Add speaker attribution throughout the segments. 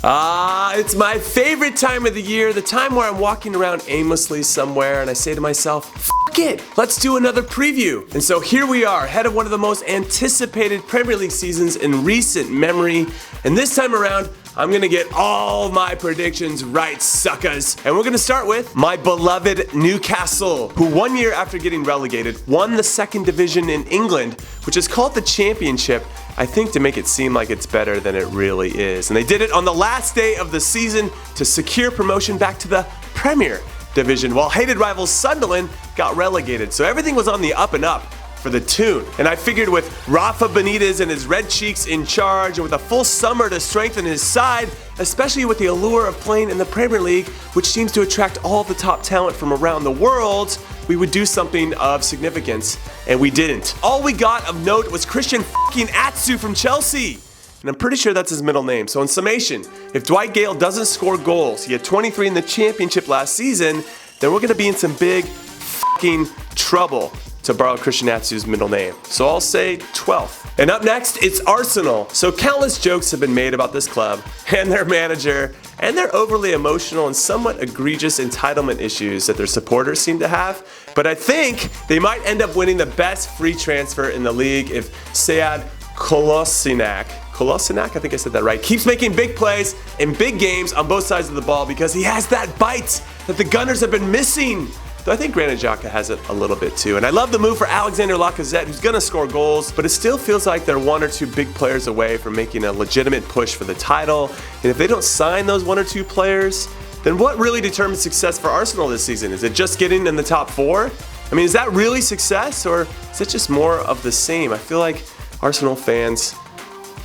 Speaker 1: It's my favorite time of the year, the time where I'm walking around aimlessly somewhere and I say to myself, fuck it, let's do another preview. And so here we are, ahead of one of the most anticipated Premier League seasons in recent memory. And this time around, I'm gonna get all my predictions right, suckers. And we're gonna start with my beloved Newcastle, who 1 year after getting relegated, won the second division in England, which is called the Championship, I think to make it seem like it's better than it really is. And they did it on the last day of the season to secure promotion back to the Premier Division, while hated rival Sunderland got relegated. So everything was on the up and up for the Toon. And I figured with Rafa Benitez and his Red Cheeks in charge, and with a full summer to strengthen his side, especially with the allure of playing in the Premier League, which seems to attract all the top talent from around the world, we would do something of significance, and we didn't. All we got of note was Christian fucking Atsu from Chelsea. And I'm pretty sure that's his middle name. So in summation, if Dwight Gale doesn't score goals, he had 23 in the Championship last season, then we're gonna be in some big fucking trouble, to borrow Christian Atsu's middle name. So I'll say 12th. And up next, it's Arsenal. So countless jokes have been made about this club and their manager and their overly emotional and somewhat egregious entitlement issues that their supporters seem to have. But I think they might end up winning the best free transfer in the league if Sead Kolasinac, I think I said that right, keeps making big plays in big games on both sides of the ball, because he has that bite that the Gunners have been missing. Though I think Granit Xhaka has it a little bit too. And I love the move for Alexander Lacazette, who's gonna score goals, but it still feels like they're one or two big players away from making a legitimate push for the title. And if they don't sign those one or two players, then what really determines success for Arsenal this season? Is it just getting in the top four? I mean, is that really success, or is it just more of the same? I feel like Arsenal fans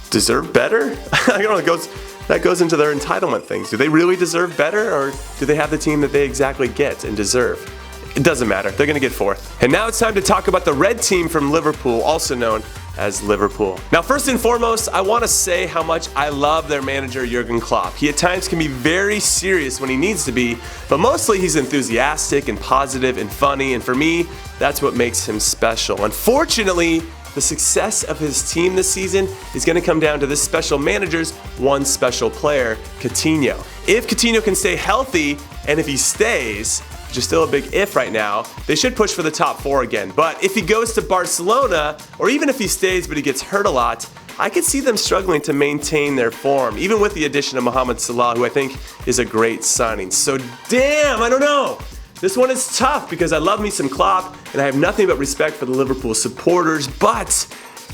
Speaker 1: deserve better. I don't know, that goes into their entitlement things. Do they really deserve better, or do they have the team that they exactly get and deserve? It doesn't matter, they're gonna get fourth. And now it's time to talk about the red team from Liverpool, also known as Liverpool. Now, first and foremost, I wanna say how much I love their manager, Jurgen Klopp. He at times can be very serious when he needs to be, but mostly he's enthusiastic and positive and funny, and for me, that's what makes him special. Unfortunately, the success of his team this season is going to come down to this special manager's one special player, Coutinho. If Coutinho can stay healthy, and if he stays, which is still a big if right now, they should push for the top four again. But if he goes to Barcelona, or even if he stays but he gets hurt a lot, I could see them struggling to maintain their form, even with the addition of Mohamed Salah, who I think is a great signing. So damn, I don't know. This one is tough because I love me some Klopp and I have nothing but respect for the Liverpool supporters, but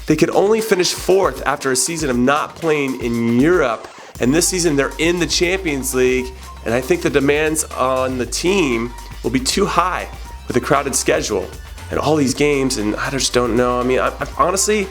Speaker 1: they could only finish fourth after a season of not playing in Europe. And this season they're in the Champions League, and I think the demands on the team will be too high with a crowded schedule and all these games, and I just don't know. I mean, honestly,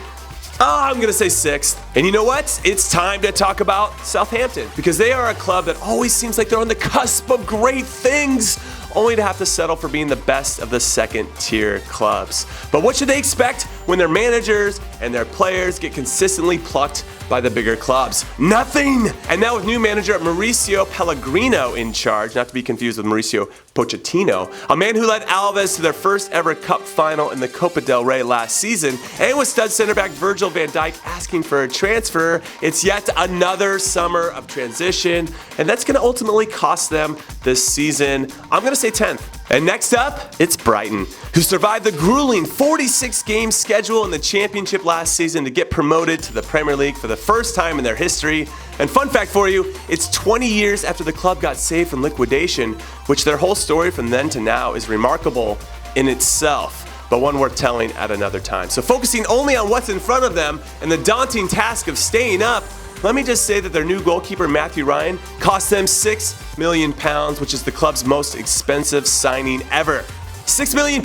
Speaker 1: I'm gonna say sixth. And you know what? It's time to talk about Southampton, because they are a club that always seems like they're on the cusp of great things, only to have to settle for being the best of the second tier clubs. But what should they expect when their managers and their players get consistently plucked by the bigger clubs? Nothing! And now with new manager Mauricio Pellegrino in charge, not to be confused with Mauricio Pochettino, a man who led Alves to their first ever cup final in the Copa del Rey last season, and with stud center back Virgil van Dijk asking for a transfer, it's yet another summer of transition, and that's going to ultimately cost them this season. I'm going to say 10th. And next up, it's Brighton, who survived the grueling 46-game schedule in the Championship last season to get promoted to the Premier League for the first time in their history. And fun fact for you, it's 20 years after the club got saved from liquidation, which their whole story from then to now is remarkable in itself, but one worth telling at another time. So focusing only on what's in front of them and the daunting task of staying up, let me just say that their new goalkeeper, Matthew Ryan, cost them £6 million, which is the club's most expensive signing ever. £6 million!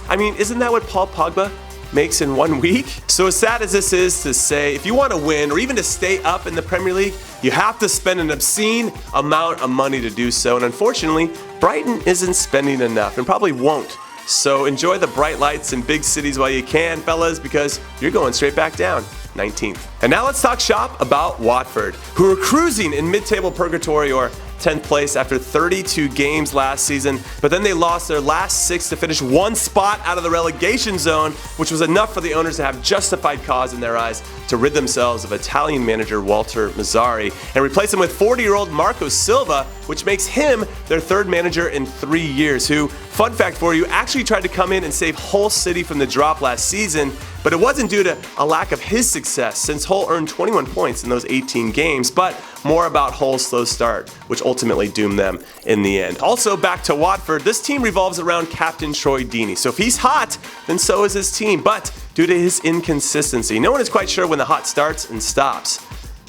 Speaker 1: I mean, isn't that what Paul Pogba makes in 1 week? So as sad as this is to say, if you want to win or even to stay up in the Premier League, you have to spend an obscene amount of money to do so. And unfortunately, Brighton isn't spending enough and probably won't. So enjoy the bright lights in big cities while you can, fellas, because you're going straight back down. 19th. And now let's talk shop about Watford, who are cruising in mid-table purgatory, or 10th place after 32 games last season, but then they lost their last 6 to finish 1 spot out of the relegation zone, which was enough for the owners to have justified cause in their eyes to rid themselves of Italian manager Walter Mazzarri and replace him with 40-year-old Marco Silva, which makes him their 3rd manager in 3 years, who, fun fact for you, actually tried to come in and save Hull City from the drop last season, but it wasn't due to a lack of his success, since Hull earned 21 points in those 18 games, but more about Hull's slow start, which ultimately doomed them in the end. Also, back to Watford, this team revolves around captain Troy Deeney, so if he's hot, then so is his team, but due to his inconsistency, no one is quite sure when the hot starts and stops.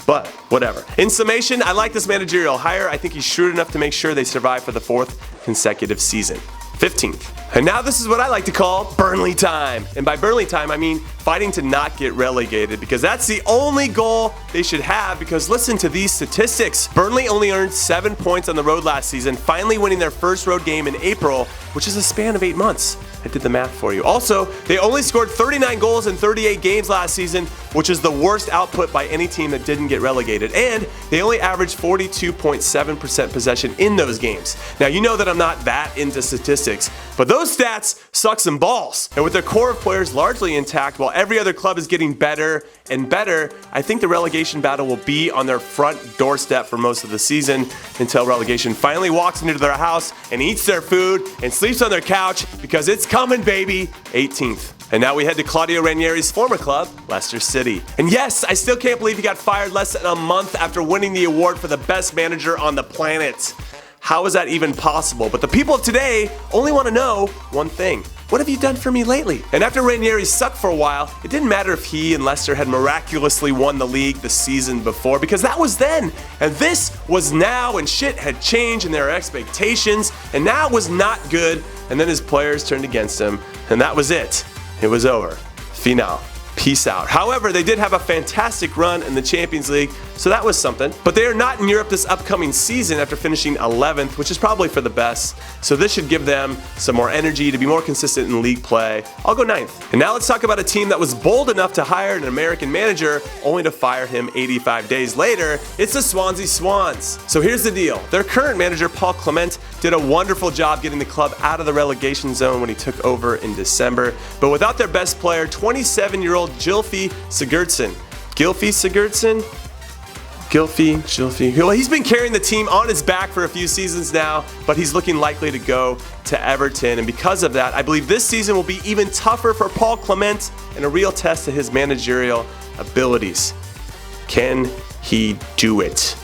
Speaker 1: But whatever. In summation, I like this managerial hire. I think he's shrewd enough to make sure they survive for the 4th consecutive season. 15th. And now this is what I like to call Burnley time. And by Burnley time, I mean fighting to not get relegated, because that's the only goal they should have, because listen to these statistics. Burnley only earned 7 points on the road last season, finally winning their first road game in April, which is a span of 8 months. I did the math for you. Also, they only scored 39 goals in 38 games last season, which is the worst output by any team that didn't get relegated. And they only averaged 42.7% possession in those games. Now, you know that I'm not that into statistics, but those stats suck some balls. And with their core of players largely intact, while every other club is getting better and better, I think the relegation battle will be on their front doorstep for most of the season, until relegation finally walks into their house and eats their food and sleeps on their couch, because it's coming, baby. 18th. And now we head to Claudio Ranieri's former club, Leicester City. And yes, I still can't believe he got fired less than a month after winning the award for the best manager on the planet. How is that even possible? But the people of today only want to know one thing. What have you done for me lately? And after Ranieri sucked for a while, it didn't matter if he and Leicester had miraculously won the league the season before, because that was then. And this was now, and shit had changed in their expectations, and now it was not good. And then his players turned against him, and that was it. It was over. Final. Peace out. However, they did have a fantastic run in the Champions League, so that was something. But they are not in Europe this upcoming season after finishing 11th, which is probably for the best. So this should give them some more energy to be more consistent in league play. I'll go 9th. And now let's talk about a team that was bold enough to hire an American manager only to fire him 85 days later. It's the Swansea Swans. So here's the deal. Their current manager, Paul Clement, did a wonderful job getting the club out of the relegation zone when he took over in December. But without their best player, 27-year-old Gylfi Sigurdsson. Well, he's been carrying the team on his back for a few seasons now, but he's looking likely to go to Everton. And because of that, I believe this season will be even tougher for Paul Clement and a real test of his managerial abilities. Can he do it?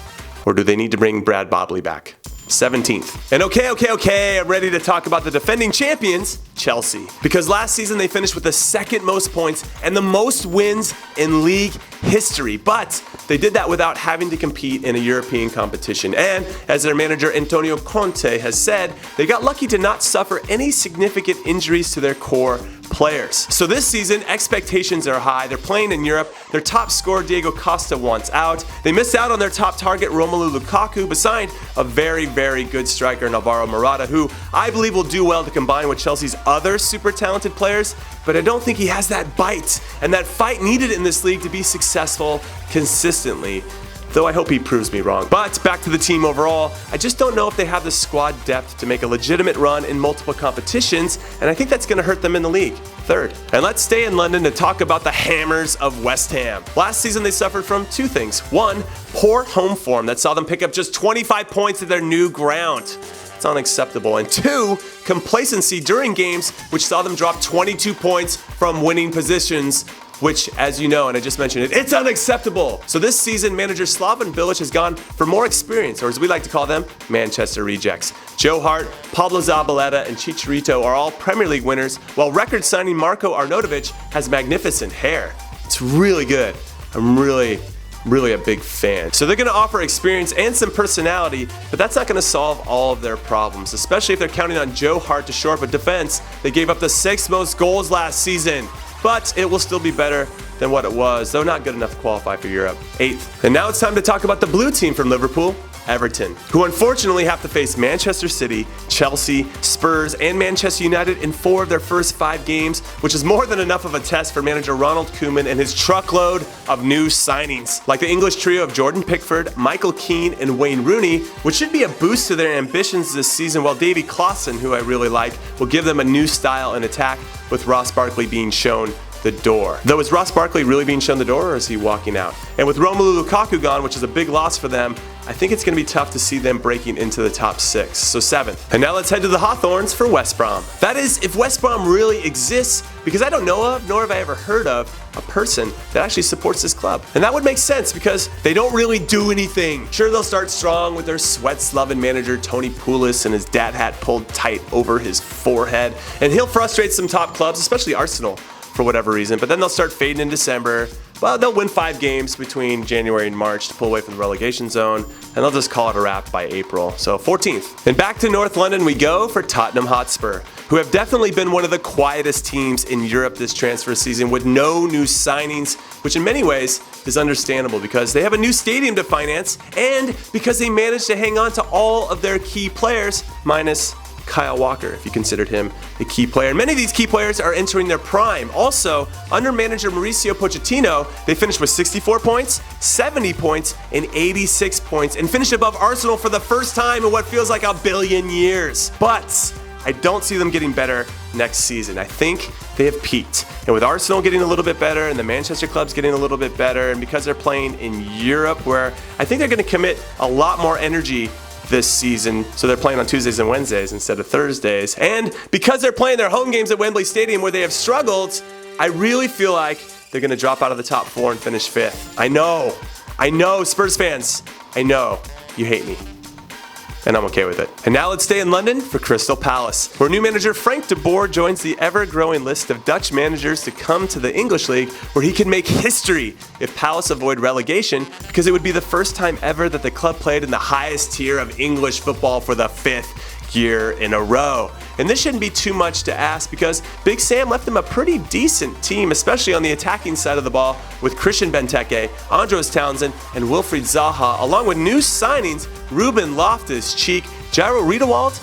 Speaker 1: Or do they need to bring Brad Bobley back? 17th. And okay, I'm ready to talk about the defending champions, Chelsea. Because last season they finished with the 2nd most points and the most wins in league history. But they did that without having to compete in a European competition. And as their manager Antonio Conte has said, they got lucky to not suffer any significant injuries to their core players. So this season, expectations are high. They're playing in Europe. Their top scorer, Diego Costa, wants out. They missed out on their top target, Romelu Lukaku, but signed a very, very good striker, Alvaro Morata, who I believe will do well to combine with Chelsea's other super talented players, but I don't think he has that bite and that fight needed in this league to be successful consistently. Though I hope he proves me wrong. But back to the team overall, I just don't know if they have the squad depth to make a legitimate run in multiple competitions, and I think that's going to hurt them in the league. 3rd. And let's stay in London to talk about the Hammers of West Ham. Last season they suffered from 2 things. 1, poor home form that saw them pick up just 25 points at their new ground. It's unacceptable. And 2, complacency during games, which saw them drop 22 points from winning positions, which, as you know, and I just mentioned it, it's unacceptable. So this season, manager Slaven Bilic has gone for more experience, or as we like to call them, Manchester rejects. Joe Hart, Pablo Zabaleta, and Chicharito are all Premier League winners, while record signing Marko Arnautovic has magnificent hair. It's really good. I'm really a big fan. So they're going to offer experience and some personality, but that's not going to solve all of their problems, especially if they're counting on Joe Hart to shore up a defense. They gave up the 6th most goals last season. But it will still be better than what it was, though not good enough to qualify for Europe. 8th. And now it's time to talk about the blue team from Liverpool, Everton, who unfortunately have to face Manchester City, Chelsea, Spurs, and Manchester United in 4 of their first 5 games, which is more than enough of a test for manager Ronald Koeman and his truckload of new signings, like the English trio of Jordan Pickford, Michael Keane, and Wayne Rooney, which should be a boost to their ambitions this season, while Davy Klaassen, who I really like, will give them a new style and attack, with Ross Barkley being shown the door. Though, is Ross Barkley really being shown the door, or is he walking out? And with Romelu Lukaku gone, which is a big loss for them, I think it's going to be tough to see them breaking into the top 6, so 7th. And now let's head to the Hawthorns for West Brom. That is, if West Brom really exists, because I don't know of, nor have I ever heard of, a person that actually supports this club. And that would make sense because they don't really do anything. Sure, they'll start strong with their sweats-loving manager Tony Pulis and his dad hat pulled tight over his forehead, and he'll frustrate some top clubs, especially Arsenal, for whatever reason, but then they'll start fading in December. Well, they'll win 5 games between January and March to pull away from the relegation zone, and they'll just call it a wrap by April. So 14th. And back to North London we go for Tottenham Hotspur, who have definitely been one of the quietest teams in Europe this transfer season with no new signings, which in many ways is understandable because they have a new stadium to finance and because they managed to hang on to all of their key players, minus Kyle Walker, if you considered him a key player. And many of these key players are entering their prime. Also, under manager Mauricio Pochettino, they finished with 64 points, 70 points, and 86 points, and finished above Arsenal for the first time in what feels like a billion years. But I don't see them getting better next season. I think they have peaked. And with Arsenal getting a little bit better and the Manchester clubs getting a little bit better, and because they're playing in Europe, where I think they're going to commit a lot more energy this season, so they're playing on Tuesdays and Wednesdays instead of Thursdays. And because they're playing their home games at Wembley Stadium where they have struggled, I really feel like they're going to drop out of the top 4 and finish 5th. I know, Spurs fans, I know you hate me. And I'm okay with it. And now let's stay in London for Crystal Palace, where new manager Frank de Boer joins the ever-growing list of Dutch managers to come to the English League, where he can make history if Palace avoid relegation, because it would be the first time ever that the club played in the highest tier of English football for the 5th year in a row. And this shouldn't be too much to ask because Big Sam left them a pretty decent team, especially on the attacking side of the ball, with Christian Benteke, Andros Townsend, and Wilfried Zaha, along with new signings Ruben Loftus-Cheek, Jairo Riedewald.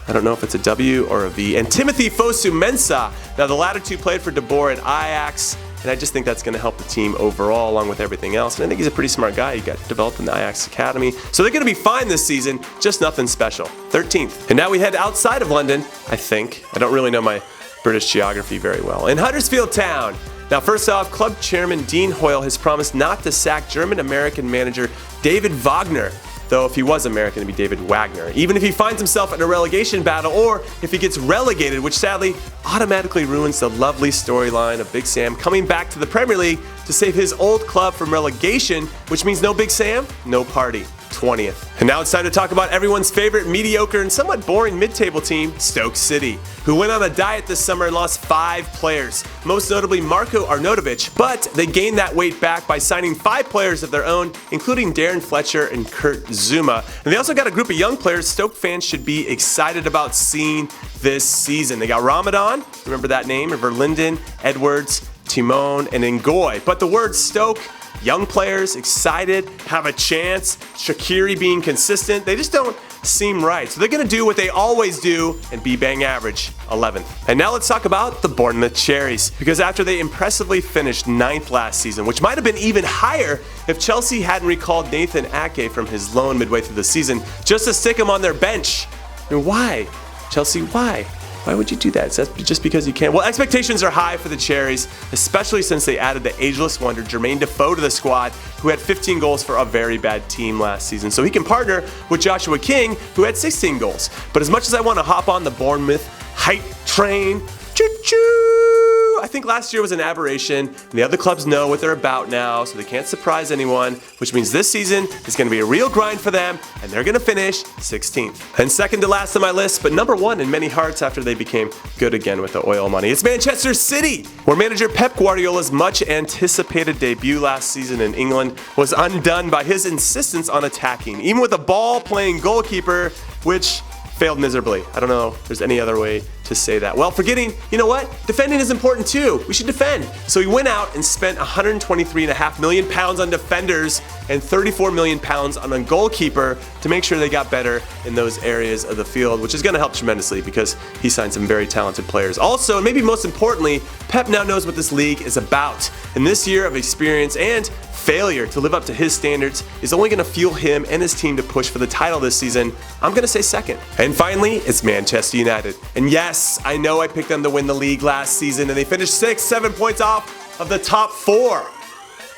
Speaker 1: I don't know if it's a W or a V, and Timothy Fosu-Mensah. Now, the latter two played for De Boer at Ajax, and I just think that's going to help the team overall, along with everything else. And I think he's a pretty smart guy. He got developed in the Ajax Academy. So they're going to be fine this season, just nothing special. 13th. And now we head outside of London, I think. I don't really know my British geography very well. In Huddersfield Town. Now, first off, club chairman Dean Hoyle has promised not to sack German-American manager David Wagner, though if he was American, it'd be David Wagner, even if he finds himself in a relegation battle or if he gets relegated, which sadly automatically ruins the lovely storyline of Big Sam coming back to the Premier League to save his old club from relegation, which means no Big Sam, no party. 20th. And now it's time to talk about everyone's favorite mediocre and somewhat boring mid-table team, Stoke City, who went on a diet this summer and lost 5 players, most notably Marko Arnautovic, but they gained that weight back by signing 5 players of their own, including Darren Fletcher and Kurt Zuma. And they also got a group of young players Stoke fans should be excited about seeing this season. They got Ramadan, remember that name, Verlinden, Edwards, Timon, and Ngoy. But the word Stoke, young players, excited, have a chance, Shaqiri being consistent, they just don't seem right. So they're going to do what they always do and be bang average, 11th. And now let's talk about the Bournemouth Cherries, because after they impressively finished 9th last season, which might have been even higher if Chelsea hadn't recalled Nathan Ake from his loan midway through the season just to stick him on their bench. I mean, why? Chelsea, why? Why would you do that? Is that just because you can? Well, expectations are high for the Cherries, especially since they added the ageless wonder Jermaine Defoe to the squad, who had 15 goals for a very bad team last season. So he can partner with Joshua King, who had 16 goals. But as much as I want to hop on the Bournemouth hype train, choo-choo, I think last year was an aberration, and the other clubs know what they're about now, so they can't surprise anyone, which means this season is going to be a real grind for them, and they're going to finish 16th. And second to last on my list, but number 1 in many hearts after they became good again with the oil money, it's Manchester City, where manager Pep Guardiola's much anticipated debut last season in England was undone by his insistence on attacking, even with a ball-playing goalkeeper, which failed miserably. I don't know if there's any other way to say that. Well, forgetting, you know what? Defending is important too. We should defend. So he went out and spent £123.5 million on defenders and £34 million on a goalkeeper to make sure they got better in those areas of the field, which is going to help tremendously because he signed some very talented players. Also, and maybe most importantly, Pep now knows what this league is about. And this year of experience and failure to live up to his standards is only going to fuel him and his team to push for the title this season. I'm going to say second. And finally, it's Manchester United. And yes, I know I picked them to win the league last season and they finished 6-7 points off of the top 4,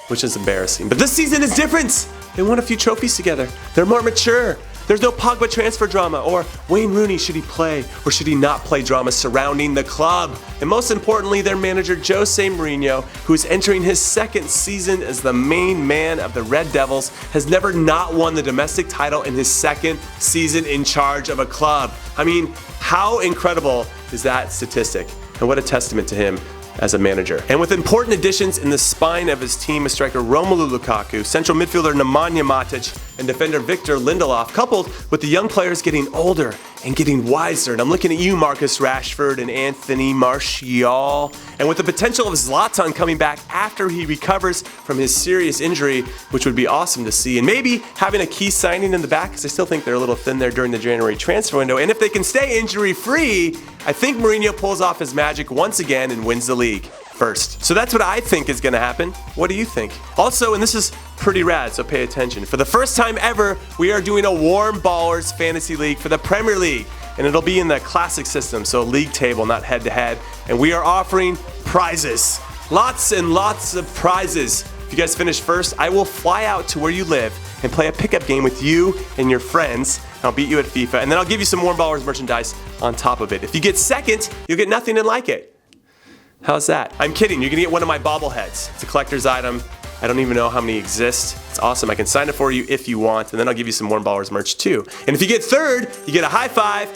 Speaker 1: which is embarrassing. But this season is different. They won a few trophies together. They're more mature. There's no Pogba transfer drama or Wayne Rooney, should he play or should he not play drama surrounding the club. And most importantly, their manager Jose Mourinho, who is entering his second season as the main man of the Red Devils, has never not won the domestic title in his second season in charge of a club. I mean, how incredible is that statistic? And what a testament to him as a manager. And with important additions in the spine of his team, a striker Romelu Lukaku, central midfielder Nemanja Matic, and defender Victor Lindelof, coupled with the young players getting older and getting wiser. And I'm looking at you, Marcus Rashford and Anthony Martial. And with the potential of Zlatan coming back after he recovers from his serious injury, which would be awesome to see. And maybe having a key signing in the back, because I still think they're a little thin there during the January transfer window. And if they can stay injury-free, I think Mourinho pulls off his magic once again and wins the league first. So that's what I think is going to happen. What do you think? Also, and this is pretty rad, so pay attention. For the first time ever, we are doing a Warmballers Fantasy League for the Premier League. And it'll be in the classic system, so league table, not head-to-head. And we are offering prizes. Lots and lots of prizes. If you guys finish first, I will fly out to where you live and play a pickup game with you and your friends. I'll beat you at FIFA, and then I'll give you some Warmballers merchandise on top of it. If you get second, you'll get nothing and like it. How's that? I'm kidding. You're going to get one of my bobbleheads. It's a collector's item. I don't even know how many exist. It's awesome. I can sign it for you if you want, and then I'll give you some Warmballers merch too. And if you get third, you get a high five,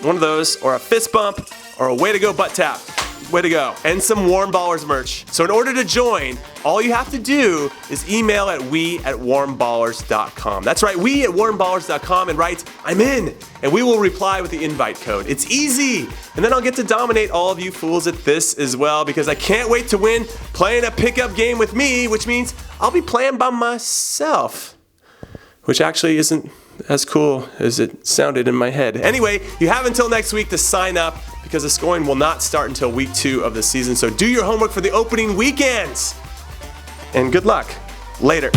Speaker 1: one of those, or a fist bump, or a way to go butt tap. Way to go. And some Warmballers merch. So in order to join, all you have to do is email at we@warmballers.com. That's right, we@warmballers.com, and write, I'm in, and we will reply with the invite code. It's easy. And then I'll get to dominate all of you fools at this as well, because I can't wait to win playing a pickup game with me, which means I'll be playing by myself, which actually isn't as cool as it sounded in my head. Anyway, you have until next week to sign up, because the scoring will not start until week 2 of the season. So do your homework for the opening weekends. And good luck. Later.